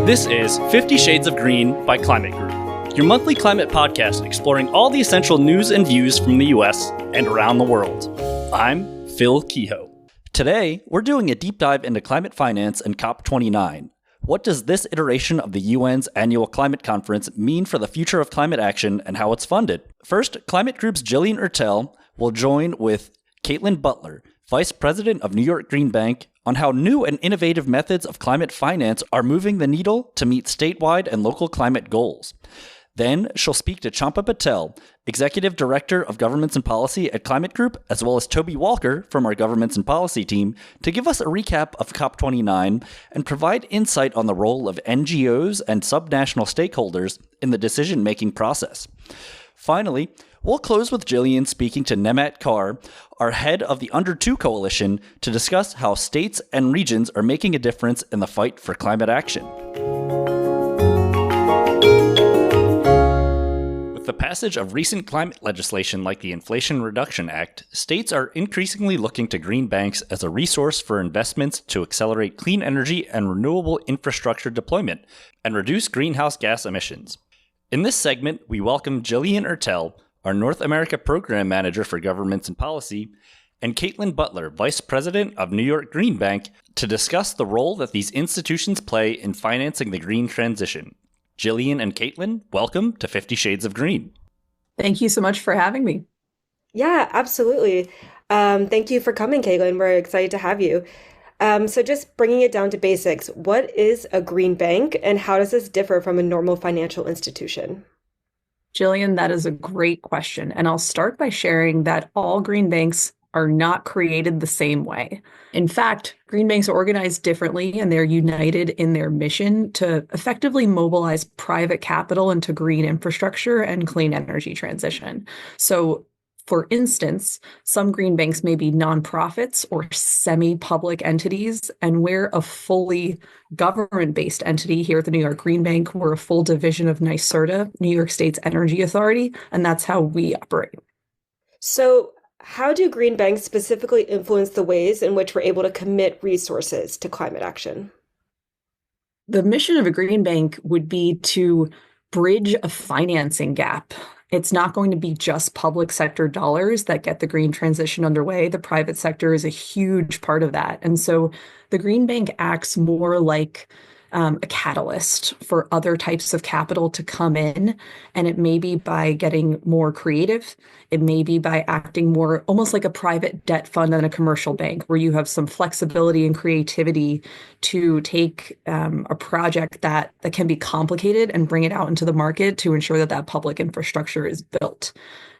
This is 50 Shades of Green by Climate Group, your monthly climate podcast exploring all the essential news and views from the US and around the world. I'm Phil Kehoe. Today, we're doing a deep dive into climate finance and COP29. What does this iteration of the UN's annual climate conference mean for the future of climate action and how it's funded? First, Climate Group's Gillian will join with Caitlin Butler, Vice President of New York Green Bank, on how new and innovative methods of climate finance are moving the needle to meet statewide and local climate goals. Then she'll speak to Champa Patel, Executive Director of Governments and Policy at Climate Group, as well as Toby Walker from our Governments and Policy team, to give us a recap of COP29 and provide insight on the role of NGOs and subnational stakeholders in the decision-making process. Finally, we'll close with Gillian speaking to Nehmat Kaur, our head of the Under 2 Coalition, to discuss how states and regions are making a difference in the fight for climate action. With the passage of recent climate legislation like the Inflation Reduction Act, states are increasingly looking to green banks as a resource for investments to accelerate clean energy and renewable infrastructure deployment and reduce greenhouse gas emissions. In this segment, we welcome Gillian Ertel, our North America Program Manager for Governments and Policy, and Caitlin Butler, Vice President of New York Green Bank, to discuss the role that these institutions play in financing the green transition. Gillian and Caitlin, welcome to 50 Shades of Green. Thank you so much for having me. Yeah, absolutely. Thank you for coming, Caitlin. We're excited to have you. So just bringing it down to basics, what is a green bank and how does this differ from a normal financial institution? Gillian, that is a great question. And I'll start by sharing that all green banks are not created the same way. In fact, green banks are organized differently and they're united in their mission to effectively mobilize private capital into green infrastructure and clean energy transition. So, for instance, some green banks may be nonprofits or semi-public entities, and we're a fully government-based entity here at the New York Green Bank. We're a full division of NYSERDA, New York State's Energy Authority, and that's how we operate. So how do green banks specifically influence the ways in which we're able to commit resources to climate action? The mission of a green bank would be to bridge a financing gap. It's not going to be just public sector dollars that get the green transition underway. The private sector is a huge part of that. And so the Green Bank acts more like a catalyst for other types of capital to come in. And it may be by getting more creative. It may be by acting more almost like a private debt fund than a commercial bank, where you have some flexibility and creativity to take a project that can be complicated and bring it out into the market to ensure that that public infrastructure is built.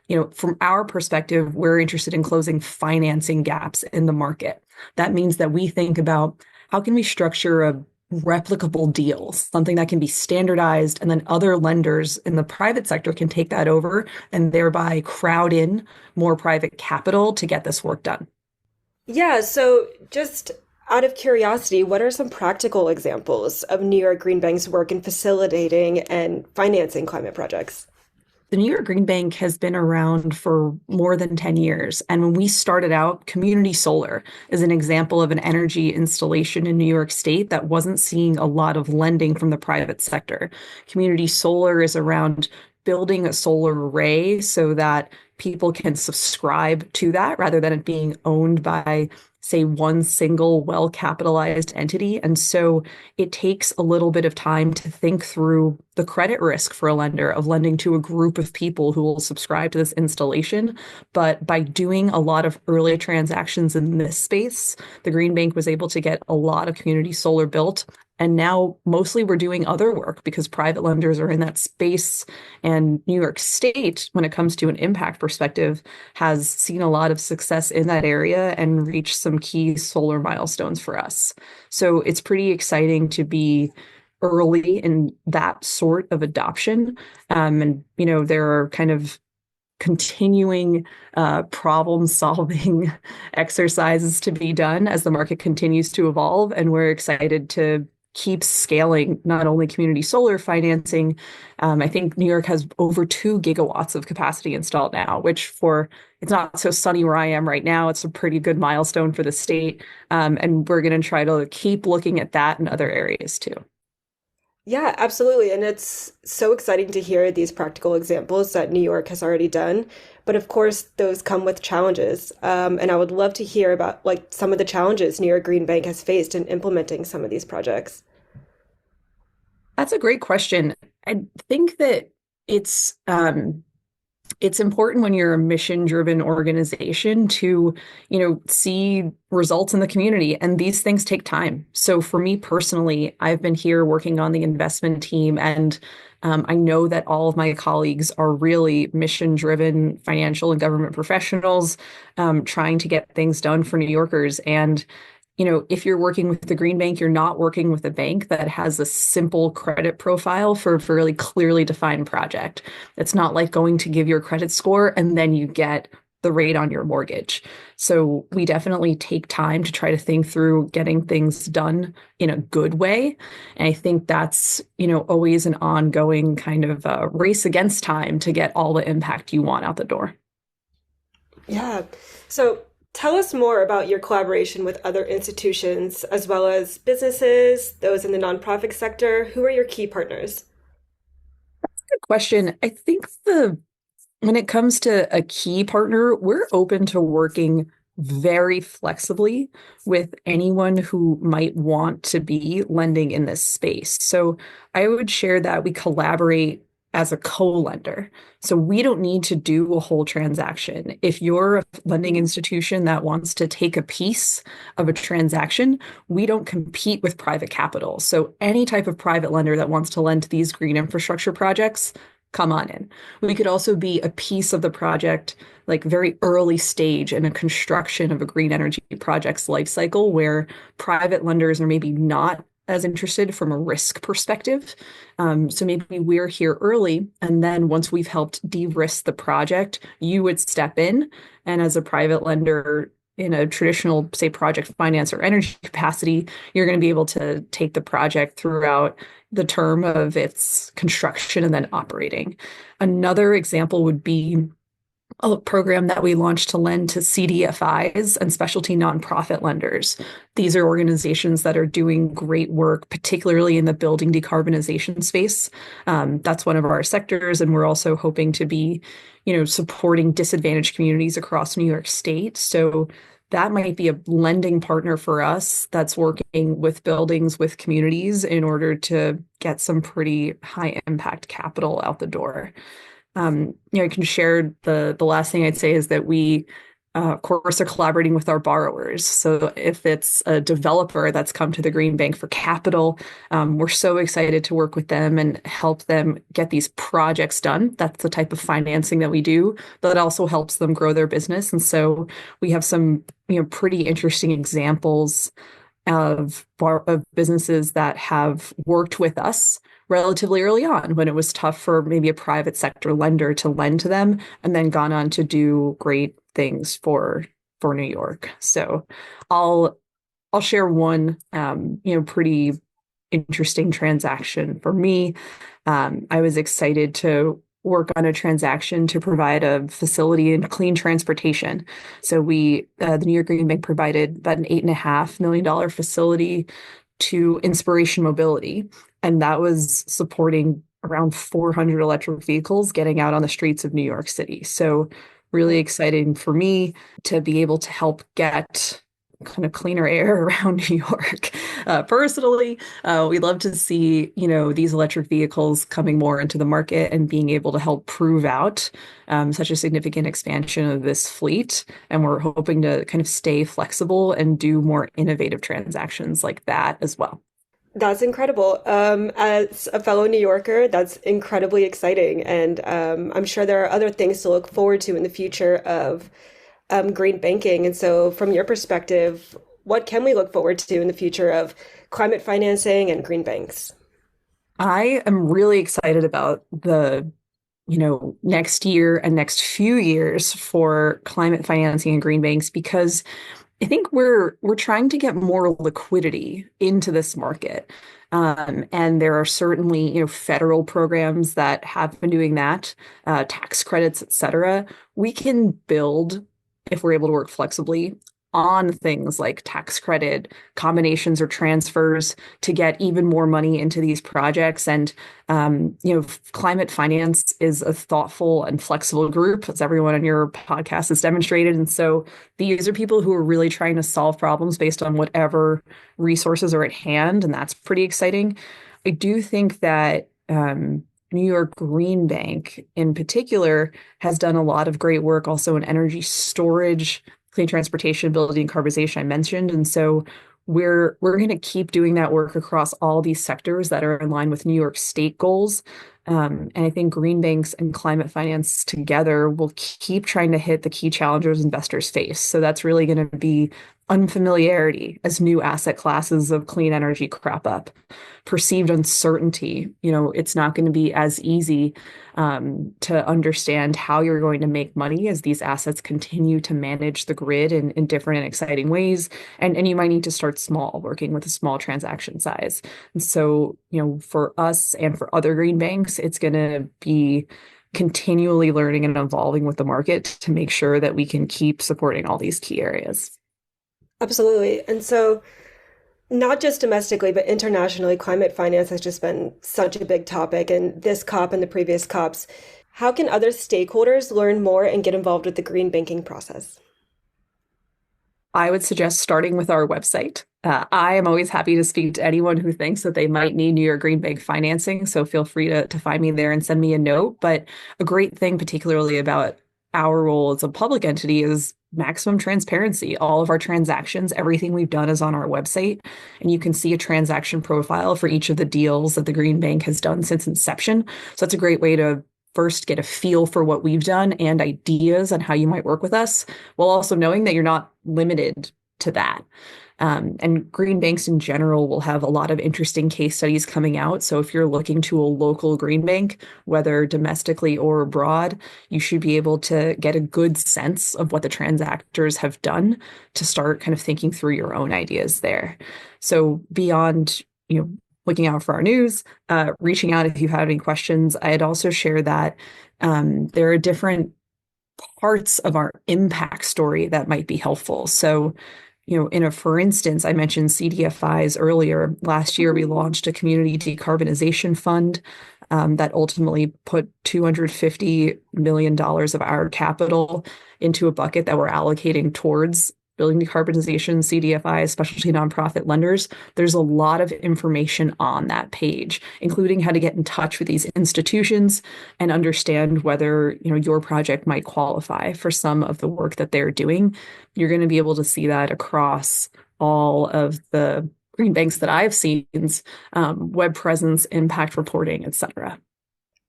You know, from our perspective, we're interested in closing financing gaps in the market. That means that we think about how can we structure a replicable deal, something that can be standardized, and then other lenders in the private sector can take that over and thereby crowd in more private capital to get this work done. Yeah, so just out of curiosity, what are some practical examples of New York Green Bank's work in facilitating and financing climate projects? The New York Green Bank has been around for more than 10 years. And when we started out, community solar is an example of an energy installation in New York State that wasn't seeing a lot of lending from the private sector. Community solar is around building a solar array so that people can subscribe to that rather than it being owned by, say, one single well-capitalized entity. And so it takes a little bit of time to think through the credit risk for a lender of lending to a group of people who will subscribe to this installation. But by doing a lot of early transactions in this space, the Green Bank was able to get a lot of community solar built. And now mostly we're doing other work because private lenders are in that space. And New York State, when it comes to an impact perspective, has seen a lot of success in that area and reached some key solar milestones for us. So it's pretty exciting to be early in that sort of adoption. And, you know, there are kind of continuing problem-solving exercises to be done as the market continues to evolve. And we're excited to keep scaling not only community solar financing. I think New York has over 2 gigawatts of capacity installed now, which it's not so sunny where I am right now. It's a pretty good milestone for the state. And we're going to try to keep looking at that in other areas too. Yeah, absolutely. And it's so exciting to hear these practical examples that New York has already done. But of course, those come with challenges. And I would love to hear about like some of the challenges New York Green Bank has faced in implementing some of these projects. That's a great question. I think that it's um, it's important when you're a mission-driven organization to, see results in the community, and these things take time. So for me personally, I've been here working on the investment team, and I know that all of my colleagues are really mission-driven financial and government professionals, trying to get things done for New Yorkers. And if you're working with the Green Bank, you're not working with a bank that has a simple credit profile for a really clearly defined project. It's not like going to give your credit score and then you get the rate on your mortgage. So we definitely take time to try to think through getting things done in a good way. And I think that's, always an ongoing kind of race against time to get all the impact you want out the door. Yeah. So tell us more about your collaboration with other institutions as well as businesses, those in the nonprofit sector. Who are your key partners? Good question. I think when it comes to a key partner, we're open to working very flexibly with anyone who might want to be lending in this space. So I would share that we collaborate as a co-lender. So we don't need to do a whole transaction. If you're a lending institution that wants to take a piece of a transaction, we don't compete with private capital. So any type of private lender that wants to lend to these green infrastructure projects, come on in. We could also be a piece of the project, like very early stage in a construction of a green energy project's life cycle, where private lenders are maybe not as interested from a risk perspective. So maybe we're here early, and then once we've helped de-risk the project, you would step in, and as a private lender in a traditional, say, project finance or energy capacity, you're going to be able to take the project throughout the term of its construction and then operating. Another example would be a program that we launched to lend to CDFIs and specialty nonprofit lenders. These are organizations that are doing great work, particularly in the building decarbonization space. That's one of our sectors, and we're also hoping to be, supporting disadvantaged communities across New York State. So that might be a lending partner for us that's working with buildings, with communities in order to get some pretty high impact capital out the door. I can share the last thing I'd say is that we, of course, are collaborating with our borrowers. So if it's a developer that's come to the Green Bank for capital, we're so excited to work with them and help them get these projects done. That's the type of financing that we do, but it also helps them grow their business. And so we have some, pretty interesting examples of businesses that have worked with us relatively early on when it was tough for maybe a private sector lender to lend to them, and then gone on to do great things for New York. So I'll share one pretty interesting transaction for me. I was excited to work on a transaction to provide a facility in clean transportation. So the New York Green Bank provided about an $8.5 million facility to Inspiration Mobility, and that was supporting around 400 electric vehicles getting out on the streets of New York City. So really exciting for me to be able to help get kind of cleaner air around New York. Personally, we love to see, these electric vehicles coming more into the market and being able to help prove out such a significant expansion of this fleet. And we're hoping to kind of stay flexible and do more innovative transactions like that as well. That's incredible. As a fellow New Yorker, that's incredibly exciting. And I'm sure there are other things to look forward to in the future of green banking. And so, from your perspective, what can we look forward to in the future of climate financing and green banks? I am really excited about the next year and next few years for climate financing and green banks, because I think we're trying to get more liquidity into this market. And there are certainly, federal programs that have been doing that, tax credits, et cetera. We can build, if we're able to work flexibly, on things like tax credit, combinations or transfers to get even more money into these projects. And, climate finance is a thoughtful and flexible group, as everyone on your podcast has demonstrated. And so these are people who are really trying to solve problems based on whatever resources are at hand. And that's pretty exciting. I do think that New York Green Bank in particular has done a lot of great work also in energy storage, clean transportation, building decarbonization I mentioned. And so we're going to keep doing that work across all these sectors that are in line with New York State goals. And I think green banks and climate finance together will keep trying to hit the key challenges investors face. So that's really going to be unfamiliarity as new asset classes of clean energy crop up, perceived uncertainty. It's not going to be as easy to understand how you're going to make money as these assets continue to manage the grid in different and exciting ways. And you might need to start small, working with a small transaction size. And so, for us and for other green banks, it's going to be continually learning and evolving with the market to make sure that we can keep supporting all these key areas. Absolutely. And so not just domestically, but internationally, climate finance has just been such a big topic. And this COP and the previous COPs, how can other stakeholders learn more and get involved with the green banking process? I would suggest starting with our website. I am always happy to speak to anyone who thinks that they might need New York Green Bank financing. So feel free to find me there and send me a note. But a great thing, particularly about our role as a public entity, is maximum transparency. All of our transactions, everything we've done is on our website, and you can see a transaction profile for each of the deals that the Green Bank has done since inception. So that's a great way to first get a feel for what we've done and ideas on how you might work with us, while also knowing that you're not limited to that. And green banks in general will have a lot of interesting case studies coming out. So if you're looking to a local green bank, whether domestically or abroad, you should be able to get a good sense of what the transactors have done to start kind of thinking through your own ideas there. So beyond, looking out for our news, reaching out if you have any questions, I'd also share that there are different parts of our impact story that might be helpful. So for instance, I mentioned CDFIs earlier. Last year, we launched a community decarbonization fund that ultimately put $250 million of our capital into a bucket that we're allocating towards building decarbonization, CDFIs, specialty nonprofit lenders. There's a lot of information on that page, including how to get in touch with these institutions and understand whether your project might qualify for some of the work that they're doing. You're going to be able to see that across all of the green banks that I've seen, web presence, impact reporting, et cetera.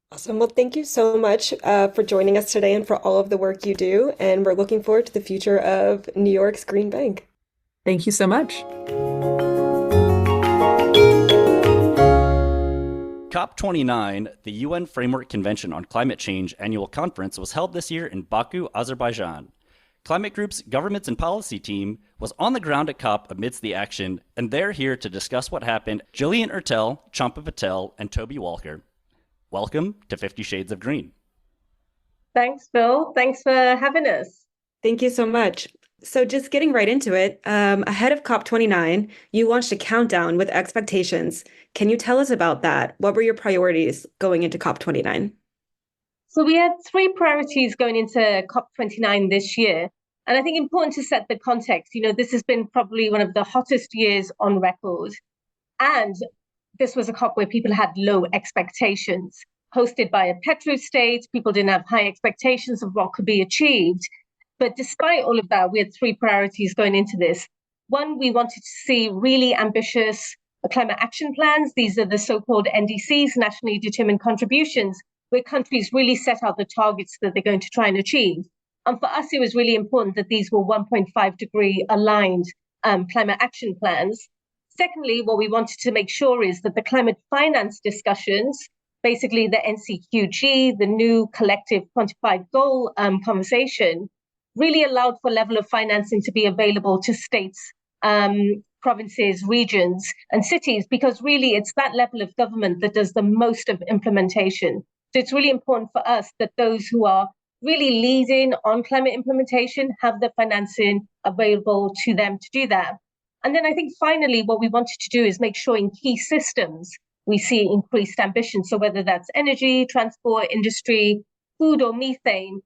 Awesome. Well, thank you so much for joining us today and for all of the work you do. And we're looking forward to the future of New York's Green Bank. Thank you so much. COP29, the UN Framework Convention on Climate Change annual conference, was held this year in Baku, Azerbaijan. Climate Group's governments and policy team was on the ground at COP amidst the action, and they're here to discuss what happened. Gillian Ertel, Champa Patel, and Toby Walker. Welcome to 50 Shades of Green. Thanks, Phil. Thanks for having us. Thank you so much. So just getting right into it, ahead of COP29, you launched a countdown with expectations. Can you tell us about that? What were your priorities going into COP29? So we had three priorities going into COP29 this year. And I think important to set the context, this has been probably one of the hottest years on record. And this was a COP where people had low expectations. Hosted by a petro-state, people didn't have high expectations of what could be achieved. But despite all of that, we had three priorities going into this. One, we wanted to see really ambitious climate action plans. These are the so-called NDCs, nationally determined contributions, where countries really set out the targets that they're going to try and achieve. And for us, it was really important that these were 1.5 degree aligned climate action plans. Secondly, what we wanted to make sure is that the climate finance discussions, basically the NCQG, the new collective quantified goal conversation, really allowed for level of financing to be available to states, provinces, regions, and cities, because really it's that level of government that does the most of implementation. So it's really important for us that those who are really leading on climate implementation, have the financing available to them to do that. And then I think finally, what we wanted to do is make sure in key systems, we see increased ambition. So whether that's energy, transport, industry, food or methane,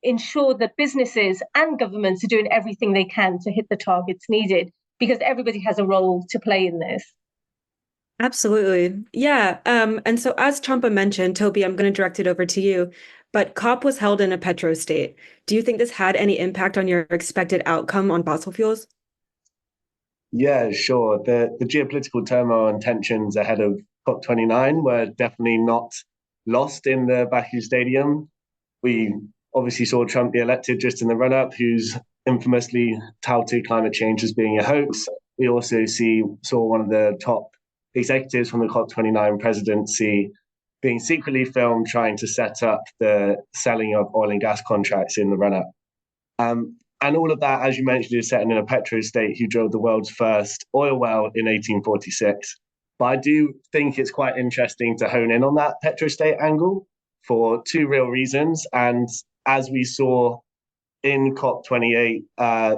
ensure that businesses and governments are doing everything they can to hit the targets needed, because everybody has a role to play in this. Absolutely. Yeah. And so as Champa mentioned, Toby, I'm going to direct it over to you, but COP was held in a petro state. Do you think this had any impact on your expected outcome on fossil fuels? Yeah, sure. The geopolitical turmoil and tensions ahead of COP29 were definitely not lost in the Baku Stadium. We obviously saw Trump be elected just in the run-up, who's infamously touted climate change as being a hoax. We also saw one of the top executives from the COP29 presidency being secretly filmed trying to set up the selling of oil and gas contracts in the run-up. And all of that, as you mentioned, is set in a petro state who drilled the world's first oil well in 1846. But I do think it's quite interesting to hone in on that petro state angle for two real reasons. And as we saw in COP28,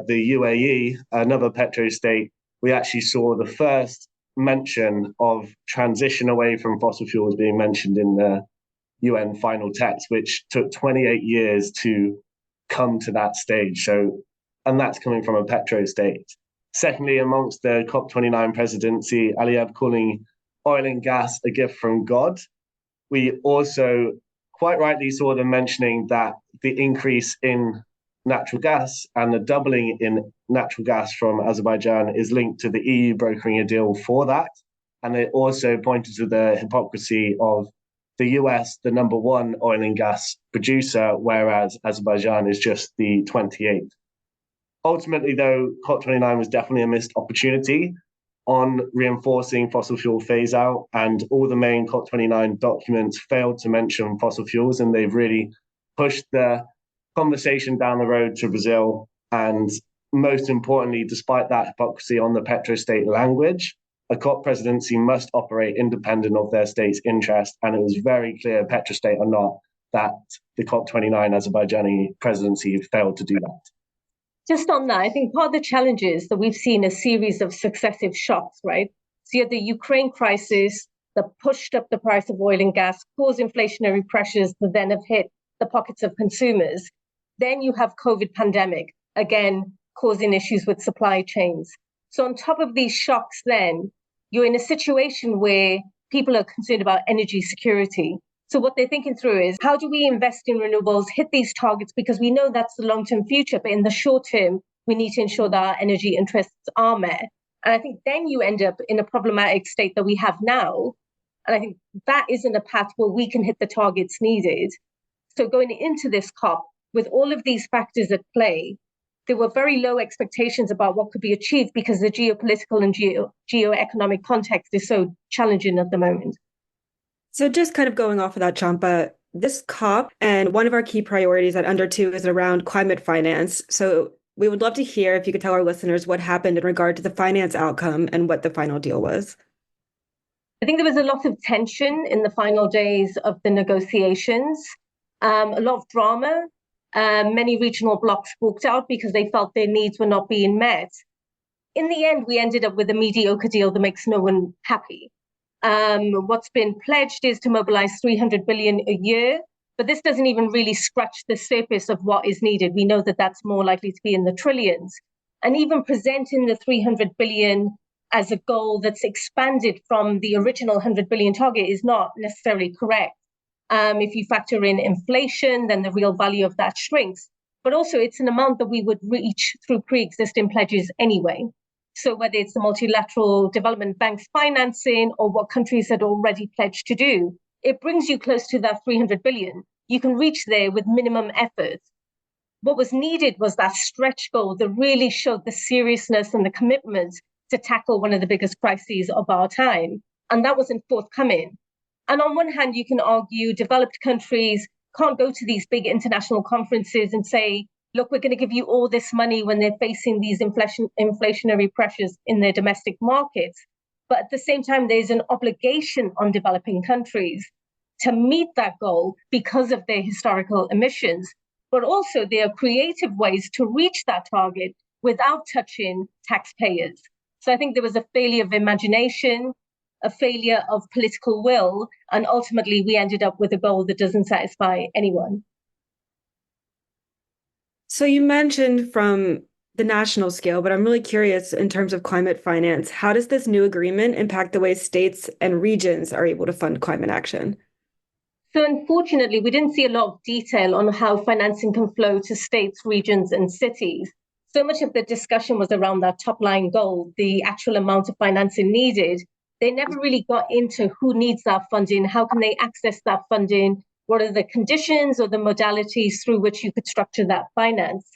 the UAE, another petro state, we actually saw the first mention of transition away from fossil fuels being mentioned in the UN final text, which took 28 years to come to that stage. So, and that's coming from a petro state. Secondly, amongst the COP29 presidency, Aliyev calling oil and gas a gift from God, we also quite rightly saw them mentioning that the increase in natural gas and the doubling in natural gas from Azerbaijan is linked to the EU brokering a deal for that. And they also pointed to the hypocrisy of the US, the number one oil and gas producer, whereas Azerbaijan is just the 28th. Ultimately, though, COP29 was definitely a missed opportunity on reinforcing fossil fuel phase out, and all the main COP29 documents failed to mention fossil fuels, and they've really pushed the conversation down the road to Brazil. And most importantly, despite that hypocrisy on the petrostate language, a COP presidency must operate independent of their state's interest. And it was very clear, petrostate or not, that the COP29 Azerbaijani presidency failed to do that. Just on that, I think part of the challenge is that we've seen a series of successive shocks, right? So you had the Ukraine crisis that pushed up the price of oil and gas, caused inflationary pressures that then have hit the pockets of consumers. Then you have COVID pandemic, again, causing issues with supply chains. So on top of these shocks, then you're in a situation where people are concerned about energy security. So what they're thinking through is, how do we invest in renewables, hit these targets, because we know that's the long-term future, but in the short term, we need to ensure that our energy interests are met. And I think then you end up in a problematic state that we have now. And I think that isn't a path where we can hit the targets needed. So going into this COP, with all of these factors at play, there were very low expectations about what could be achieved because the geopolitical and geoeconomic context is so challenging at the moment. So just kind of going off of that, Champa, this COP and one of our key priorities at Under 2 is around climate finance. So we would love to hear if you could tell our listeners what happened in regard to the finance outcome and what the final deal was. I think there was a lot of tension in the final days of the negotiations, a lot of drama. Many regional blocs walked out because they felt their needs were not being met. In the end, we ended up with a mediocre deal that makes no one happy. What's been pledged is to mobilize 300 billion a year, but this doesn't even really scratch the surface of what is needed. We know that that's more likely to be in the trillions. And even presenting the 300 billion as a goal that's expanded from the original 100 billion target is not necessarily correct. If you factor in inflation, then the real value of that shrinks. But also it's an amount that we would reach through pre-existing pledges anyway. So whether it's the multilateral development bank's financing or what countries had already pledged to do, it brings you close to that 300 billion. You can reach there with minimum effort. What was needed was that stretch goal that really showed the seriousness and the commitment to tackle one of the biggest crises of our time. And that wasn't forthcoming. And on one hand, you can argue developed countries can't go to these big international conferences and say, look, we're going to give you all this money when they're facing these inflationary pressures in their domestic markets. But at the same time, there's an obligation on developing countries to meet that goal because of their historical emissions. but also there are creative ways to reach that target without touching taxpayers. So I think there was a failure of imagination, a failure of political will, and ultimately we ended up with a goal that doesn't satisfy anyone. So you mentioned from the national scale, but I'm really curious in terms of climate finance, how does this new agreement impact the way states and regions are able to fund climate action? So unfortunately, we didn't see a lot of detail on how financing can flow to states, regions, and cities. So much of the discussion was around that top line goal, the actual amount of financing needed. They never really got into who needs that funding, how can they access that funding, what are the conditions or the modalities through which you could structure that finance.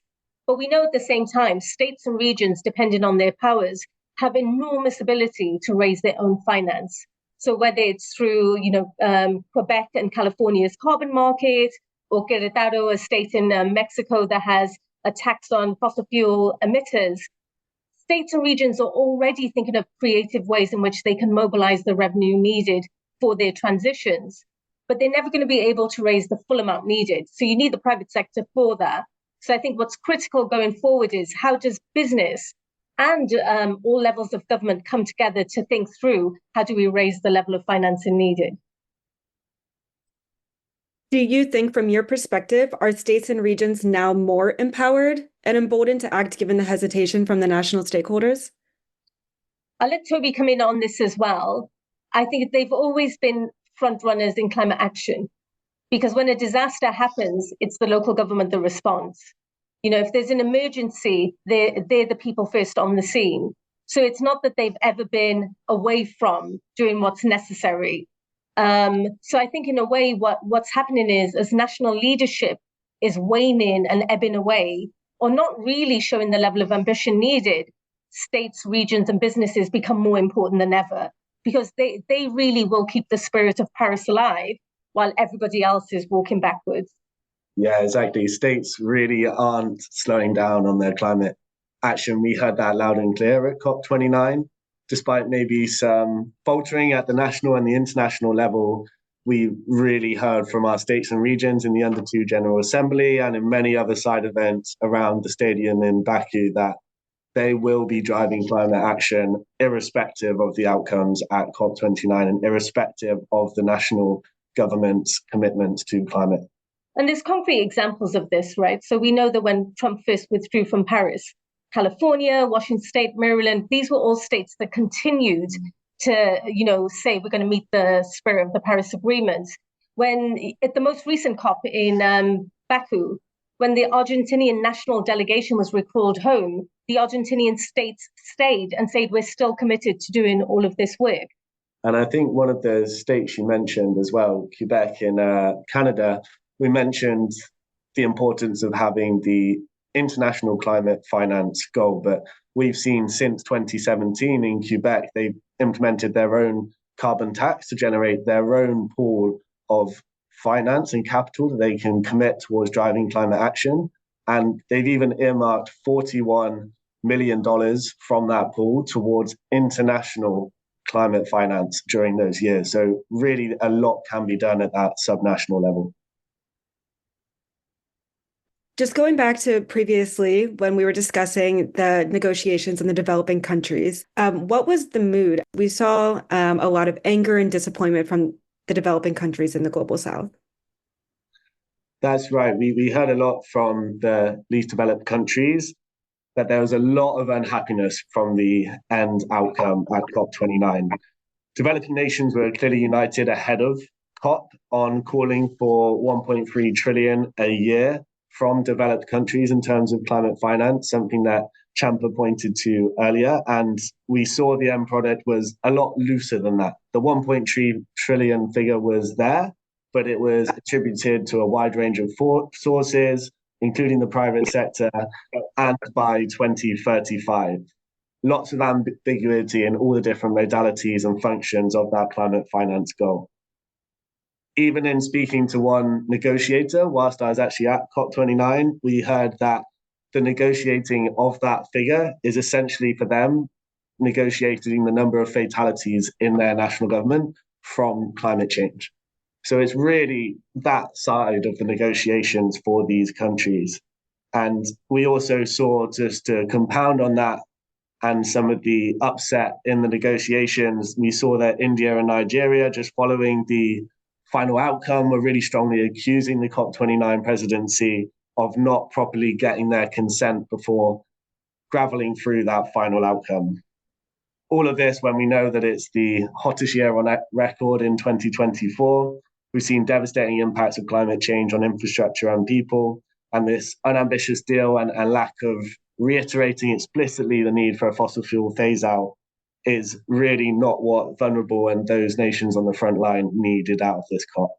But we know at the same time, states and regions, depending on their powers, have enormous ability to raise their own finance. So whether it's through, Quebec and California's carbon market, or Querétaro, a state in Mexico that has a tax on fossil fuel emitters, states and regions are already thinking of creative ways in which they can mobilize the revenue needed for their transitions. But they're never going to be able to raise the full amount needed. So you need the private sector for that. So I think what's critical going forward is how does business and all levels of government come together to think through how do we raise the level of financing needed. Do you think, from your perspective, are states and regions now more empowered and emboldened to act given the hesitation from the national stakeholders? I'll let Toby come in on this as well. I think they've always been front runners in climate action, because when a disaster happens, it's the local government that responds. If there's an emergency, they're the people first on the scene. So it's not that they've ever been away from doing what's necessary. So I think in a way, what's happening is as national leadership is waning and ebbing away, or not really showing the level of ambition needed, states, regions, and businesses become more important than ever, because they really will keep the spirit of Paris alive while everybody else is walking backwards. Yeah, exactly. States really aren't slowing down on their climate action. We heard that loud and clear at COP29. Despite maybe some faltering at the national and the international level, we really heard from our states and regions in the Under 2 General Assembly and in many other side events around the stadium in Baku that they will be driving climate action irrespective of the outcomes at COP29 and irrespective of the national government's commitment to climate. And there's concrete examples of this, right? So we know that when Trump first withdrew from Paris, California, Washington State, Maryland, these were all states that continued to, say we're going to meet the spirit of the Paris Agreement. When at the most recent COP in Baku, when the Argentinian national delegation was recalled home, the Argentinian states stayed and said, we're still committed to doing all of this work. And I think one of the states you mentioned as well, Quebec in Canada, we mentioned the importance of having the international climate finance goal, but we've seen since 2017 in Quebec, they've implemented their own carbon tax to generate their own pool of finance and capital that they can commit towards driving climate action. And they've even earmarked $41 million from that pool towards international climate finance during those years. So really a lot can be done at that subnational level. Just going back to previously when we were discussing the negotiations in the developing countries, what was the mood? We saw a lot of anger and disappointment from the developing countries in the global south. That's right. We heard a lot from the least developed countries that there was a lot of unhappiness from the end outcome at COP29. Developing nations were clearly united ahead of COP on calling for 1.3 trillion a year from developed countries in terms of climate finance, something that Champa pointed to earlier. And we saw the end product was a lot looser than that. The 1.3 trillion figure was there, but it was attributed to a wide range of sources, including the private sector, and by 2035. Lots of ambiguity in all the different modalities and functions of that climate finance goal. Even in speaking to one negotiator, whilst I was actually at COP29, we heard that the negotiating of that figure is essentially for them negotiating the number of fatalities in their national government from climate change. So it's really that side of the negotiations for these countries. And we also saw, just to compound on that and some of the upset in the negotiations, we saw that India and Nigeria, just following the final outcome, were really strongly accusing the COP29 presidency of not properly getting their consent before graveling through that final outcome. All of this when we know that it's the hottest year on record in 2024. We've seen devastating impacts of climate change on infrastructure and people, and this unambitious deal and lack of reiterating explicitly the need for a fossil fuel phase out is really not what vulnerable and those nations on the front line needed out of this COP.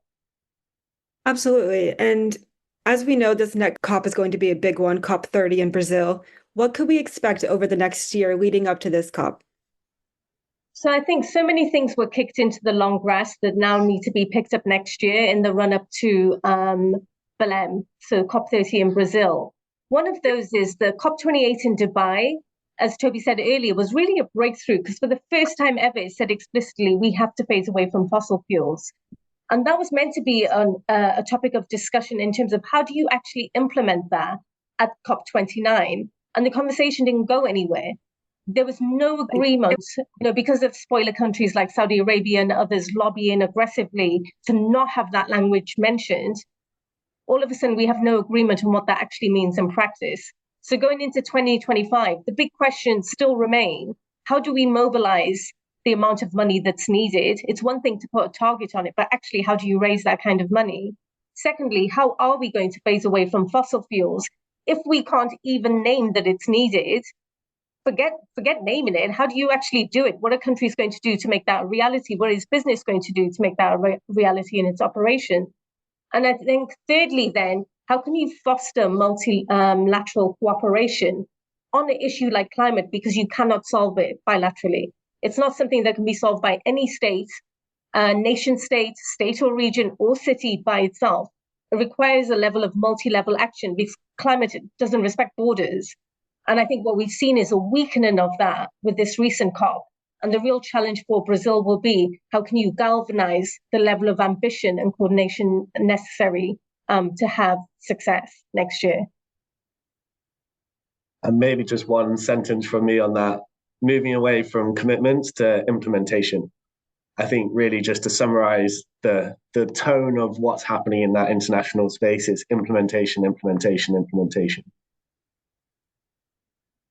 Absolutely. And as we know, this next COP is going to be a big one, COP30 in Brazil. What could we expect over the next year leading up to this COP? So I think so many things were kicked into the long grass that now need to be picked up next year in the run-up to Belém, so COP30 in Brazil. One of those is the COP28 in Dubai, as Toby said earlier, was really a breakthrough because for the first time ever, it said explicitly, we have to phase away from fossil fuels. And that was meant to be a topic of discussion in terms of how do you actually implement that at COP29? And the conversation didn't go anywhere. There was no agreement, because of spoiler countries like Saudi Arabia and others lobbying aggressively to not have that language mentioned. All of a sudden, we have no agreement on what that actually means in practice. So going into 2025, the big questions still remain. How do we mobilize the amount of money that's needed? It's one thing to put a target on it, but actually, how do you raise that kind of money? Secondly, how are we going to phase away from fossil fuels? If we can't even name that it's needed, forget naming it. How do you actually do it? What are countries going to do to make that a reality? What is business going to do to make that a reality in its operation? And I think thirdly, then, how can you foster multilateral cooperation on an issue like climate, because you cannot solve it bilaterally? It's not something that can be solved by any state, nation state, state or region or city by itself. It requires a level of multi-level action because climate doesn't respect borders. And I think what we've seen is a weakening of that with this recent COP. And the real challenge for Brazil will be, how can you galvanize the level of ambition and coordination necessary to have success next year? And maybe just one sentence from me on that, moving away from commitments to implementation. I think really just to summarize the tone of what's happening in that international space, it's implementation, implementation, implementation.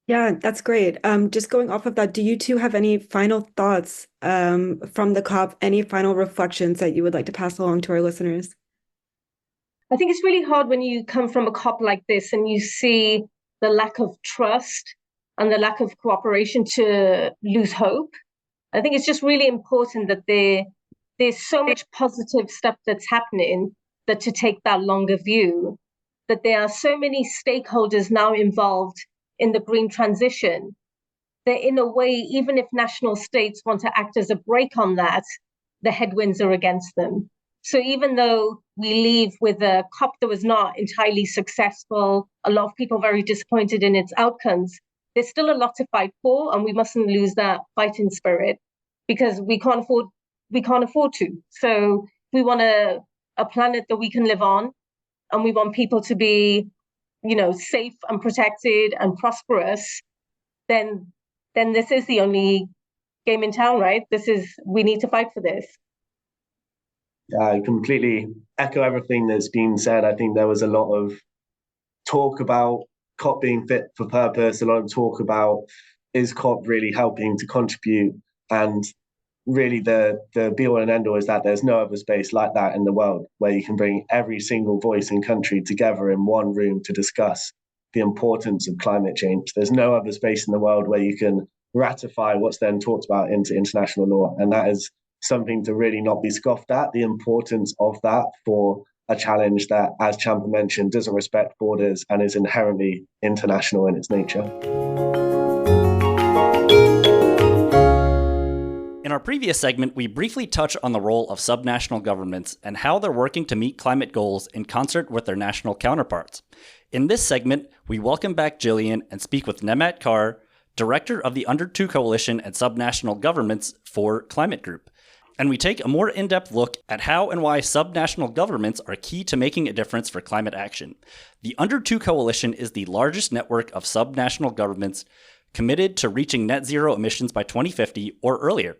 Yeah, that's great. Just going off of that, do you two have any final thoughts from the COP, any final reflections that you would like to pass along to our listeners? I think it's really hard when you come from a COP like this and you see the lack of trust and the lack of cooperation to lose hope. I think it's just really important that there's so much positive stuff that's happening, that to take that longer view, that there are so many stakeholders now involved in the green transition, that in a way, even if national states want to act as a brake on that, the headwinds are against them. So even though we leave with a COP that was not entirely successful, a lot of people very disappointed in its outcomes, there's still a lot to fight for, and we mustn't lose that fighting spirit, because we can't afford to. So we want a planet that we can live on, and we want people to be safe and protected and prosperous, then this is the only game in town, right? We need to fight for this. Yeah, I completely echo everything that's been said. I think there was a lot of talk about COP being fit for purpose, a lot of talk about, is COP really helping to contribute? And really the be all and end all is that there's no other space like that in the world where you can bring every single voice and country together in one room to discuss the importance of climate change. There's no other space in the world where you can ratify what's then talked about into international law. And that is something to really not be scoffed at, the importance of that for a challenge that, as Champa mentioned, doesn't respect borders and is inherently international in its nature. In our previous segment, we briefly touched on the role of subnational governments and how they're working to meet climate goals in concert with their national counterparts. In this segment, we welcome back Gillian and speak with Nehmat Kaur, Director of the Under 2 Coalition and Subnational Governments for Climate Group. And we take a more in-depth look at how and why subnational governments are key to making a difference for climate action. The Under 2 Coalition is the largest network of subnational governments committed to reaching net zero emissions by 2050 or earlier.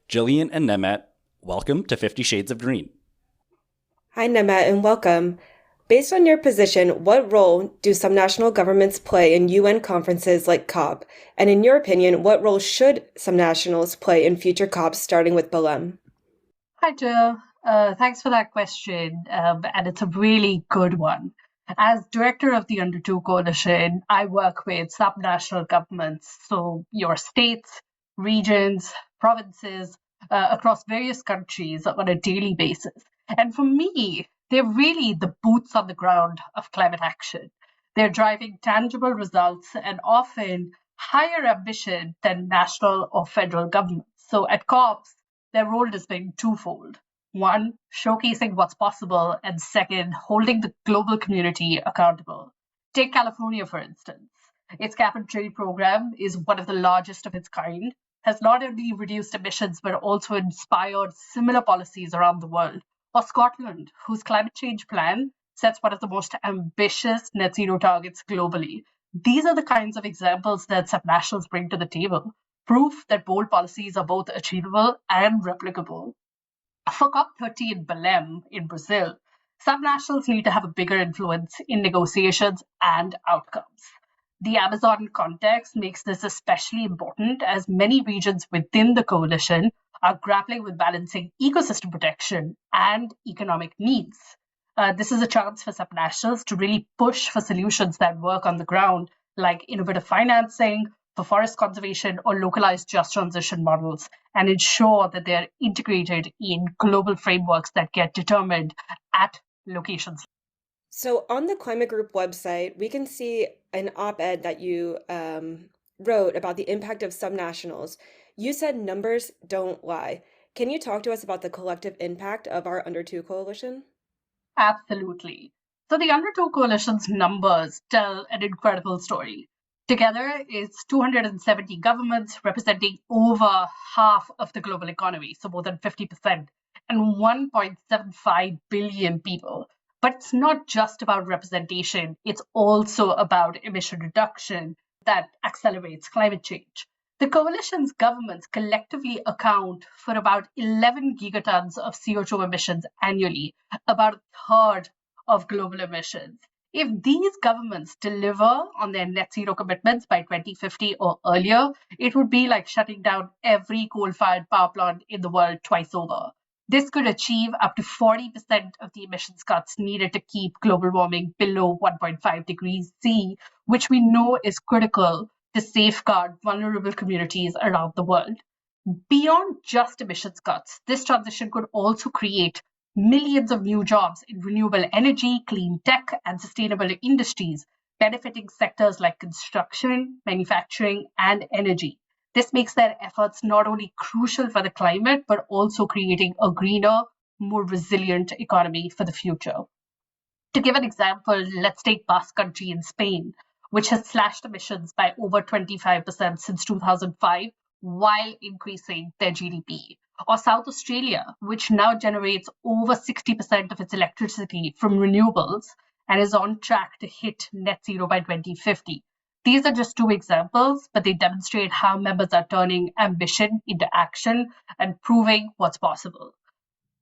Gillian and Nehmat, welcome to 50 Shades of Green. Hi, Nehmat, and welcome. Based on your position, what role do subnational governments play in UN conferences like COP? And in your opinion, what role should subnationals play in future COPs, starting with Belém? Hi, Joe. Thanks for that question, and it's a really good one. As director of the Under 2 Coalition, I work with subnational governments, so your states, regions, provinces, across various countries on a daily basis. And for me, they're really the boots on the ground of climate action. They're driving tangible results and often higher ambition than national or federal governments. So at COPs, their role has been twofold. One, showcasing what's possible, and second, holding the global community accountable. Take California, for instance. Its cap and trade program is one of the largest of its kind, has not only reduced emissions, but also inspired similar policies around the world. Or Scotland, whose climate change plan sets one of the most ambitious net zero targets globally. These are the kinds of examples that subnationals bring to the table, proof that bold policies are both achievable and replicable. For COP30 in Belém, in Brazil, subnationals need to have a bigger influence in negotiations and outcomes. The Amazon context makes this especially important as many regions within the coalition are grappling with balancing ecosystem protection and economic needs. This is a chance for subnationals to really push for solutions that work on the ground, like innovative financing for forest conservation or localized just transition models, and ensure that they're integrated in global frameworks that get determined at locations. So on the Climate Group website, we can see an op-ed that you wrote about the impact of subnationals. You said numbers don't lie. Can you talk to us about the collective impact of our Under 2 Coalition? Absolutely. So the Under 2 Coalition's numbers tell an incredible story. Together, it's 270 governments representing over half of the global economy, so more than 50%, and 1.75 billion people. But it's not just about representation, it's also about emission reduction that accelerates climate change. The coalition's governments collectively account for about 11 gigatons of CO2 emissions annually, about a third of global emissions. If these governments deliver on their net zero commitments by 2050 or earlier, it would be like shutting down every coal-fired power plant in the world twice over. This could achieve up to 40% of the emissions cuts needed to keep global warming below 1.5 degrees C, which we know is critical to safeguard vulnerable communities around the world. Beyond just emissions cuts, this transition could also create millions of new jobs in renewable energy, clean tech, and sustainable industries, benefiting sectors like construction, manufacturing, and energy. This makes their efforts not only crucial for the climate, but also creating a greener, more resilient economy for the future. To give an example, let's take Basque Country in Spain, which has slashed emissions by over 25% since 2005, while increasing their GDP. Or South Australia, which now generates over 60% of its electricity from renewables and is on track to hit net zero by 2050. These are just two examples, but they demonstrate how members are turning ambition into action and proving what's possible.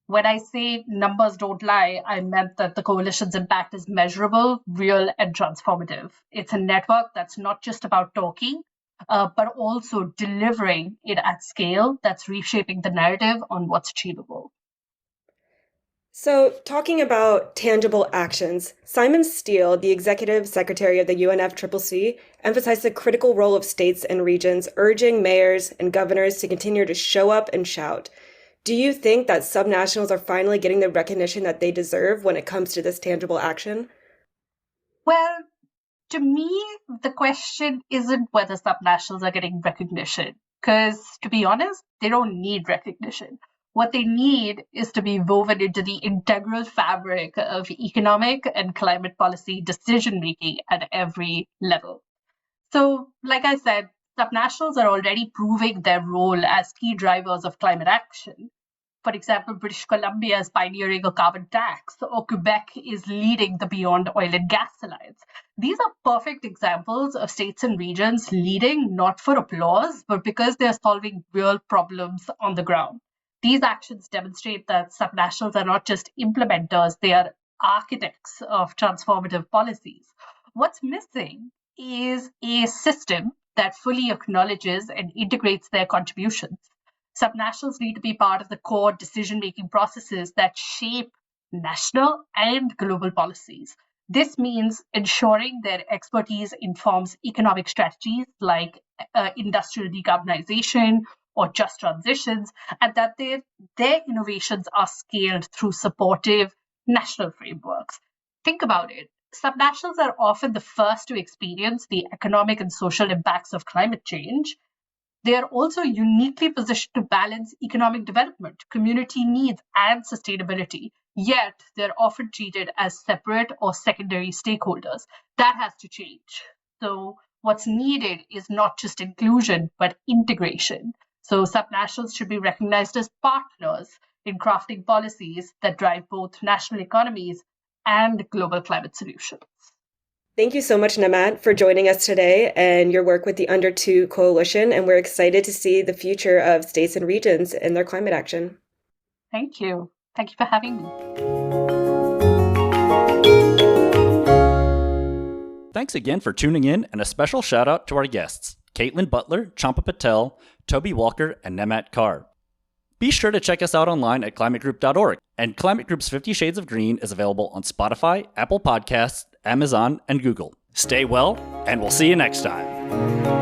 When I say numbers don't lie, I meant that the coalition's impact is measurable, real, and transformative. It's a network that's not just about talking, but also delivering it at scale that's reshaping the narrative on what's achievable. So, talking about tangible actions, Simon Steele, the executive secretary of the UNFCCC, emphasized the critical role of states and regions, urging mayors and governors to continue to show up and shout. Do you think that subnationals are finally getting the recognition that they deserve when it comes to this tangible action? Well, to me, the question isn't whether subnationals are getting recognition, because to be honest, they don't need recognition. What they need is to be woven into the integral fabric of economic and climate policy decision-making at every level. So, like I said, subnationals are already proving their role as key drivers of climate action. For example, British Columbia is pioneering a carbon tax, or Quebec is leading the Beyond Oil and Gas Alliance. These are perfect examples of states and regions leading not for applause, but because they're solving real problems on the ground. These actions demonstrate that subnationals are not just implementers, they are architects of transformative policies. What's missing is a system that fully acknowledges and integrates their contributions. Subnationals need to be part of the core decision-making processes that shape national and global policies. This means ensuring their expertise informs economic strategies like industrial decarbonization or just transitions, and that their innovations are scaled through supportive national frameworks. Think about it. Subnationals are often the first to experience the economic and social impacts of climate change. They are also uniquely positioned to balance economic development, community needs, and sustainability. Yet, they're often treated as separate or secondary stakeholders. That has to change. So, what's needed is not just inclusion, but integration. So, subnationals should be recognized as partners in crafting policies that drive both national economies and global climate solutions. Thank you so much, Nehmat, for joining us today and your work with the Under 2 Coalition. And we're excited to see the future of states and regions in their climate action. Thank you. Thank you for having me. Thanks again for tuning in, and a special shout out to our guests, Caitlin Butler, Champa Patel, Toby Walker, and Nehmat Kaur. Be sure to check us out online at climategroup.org, and Climate Group's 50 Shades of Green is available on Spotify, Apple Podcasts, Amazon, and Google. Stay well, and we'll see you next time.